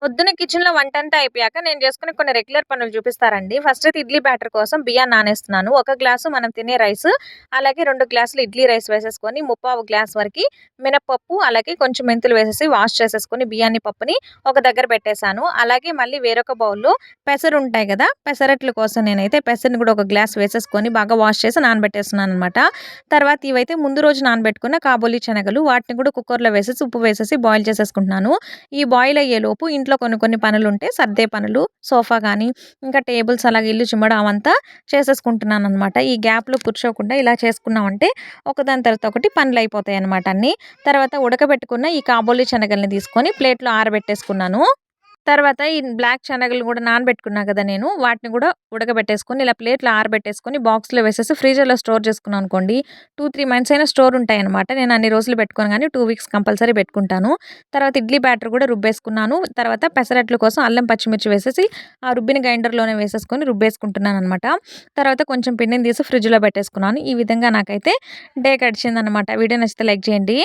పొద్దున్న కిచెన్‌లో వంటంతా అయిపోయాక నేను చేసుకునే కొన్ని రెగ్యులర్ పనులు చూపిస్తారండి. ఫస్ట్ అయితే ఇడ్లీ బ్యాటర్ కోసం బియ్యాన్ని నానేస్తున్నాను. ఒక గ్లాసు మనం తినే రైసు, అలాగే 2 గ్లాసులు ఇడ్లీ రైస్ వేసేసుకొని, ముప్పావు గ్లాస్ వరకి మినపప్పు, అలాగే కొంచెం మెంతులు వేసేసి వాష్ చేసేసుకొని బియ్యాన్ని, పప్పుని ఒక దగ్గర పెట్టేసాను. అలాగే మళ్ళీ వేరొక బౌల్‌లో పెసరుంటాయి గదా! పెసరట్ల కోసం నేనైతే పెసరిని గూడా ఒక గ్లాస్ వేసేసుకొని బాగా వాష్ చేసి నానబెట్టేస్తున్నాననమాట. తర్వాత ఇవైతే ముందు రోజు నానబెట్టుకున్న కాబోలి శనగలు వాటిని కూడా కుక్కర్‌లో వేసేసి, ఉప్పు వేసేసి బాయిల్ చేసేసుకుంటున్నాను. ఈ బాయిల్ అయ్యేలోపు ఇంట్లో కొన్ని కొన్ని పనులుంటే సర్దే పనులు, సోఫా గానీ, ఇంకా టేబుల్స్ అలాగే ఇల్లు చిమ్మడం అవంతా చేసేసుకుంటున్నాననమాట. ఈ గ్యాప్‌లో కూర్చోకుండా ఇలా చేసుకున్నామంటే ఒకదాని తర్వాత ఒకటి పనులయిపోతాయనమాట అన్నీ. తర్వాత ఉడకబెట్టుకున్న ఈ కాబోలి శనగల్ని తీసుకొని ప్లేట్‌లో ఆరబెట్టేసుకున్నాను. తర్వాత ఈ బ్లాక్ శనగలు గూడా నానబెట్టుకున్నా గదా నేను. వాటిని గూడా ఉడకబెట్టేసుకొని, ఇలా ప్లేట్‌లో ఆరబెట్టేసుకొని, బాక్స్‌లో వేసేసి ఫ్రీజర్‌లో స్టోర్ చేసుకున్నామనుకోండి, 2, 3 మంత్స్ అయినా స్టోర్ ఉంటాయన్నమాట. నేను అన్ని రోజులు పెట్టుకోను గానీ 2 వీక్స్ కంపల్సరీ పెట్టుకుంటాను. తర్వాత ఇడ్లీ బ్యాటర్ గూడా రుబ్బేసుకున్నాను. తర్వాత పెసరట్ల కోసం అల్లం, పచ్చిమిర్చి వేసేసి, ఆ రుబ్బిన గ్రైండర్‌లోనే వేసేసుకొని రుబ్బేసుకుంటున్నాననమాట. తర్వాత కొంచెం పిండిని తీసి ఫ్రిడ్జ్‌లో పెట్టేసుకున్నాను. ఈ విధంగా నాకైతే డే గడిచిందనమాట. వీడియో నచ్చితే లైక్ చేయండి.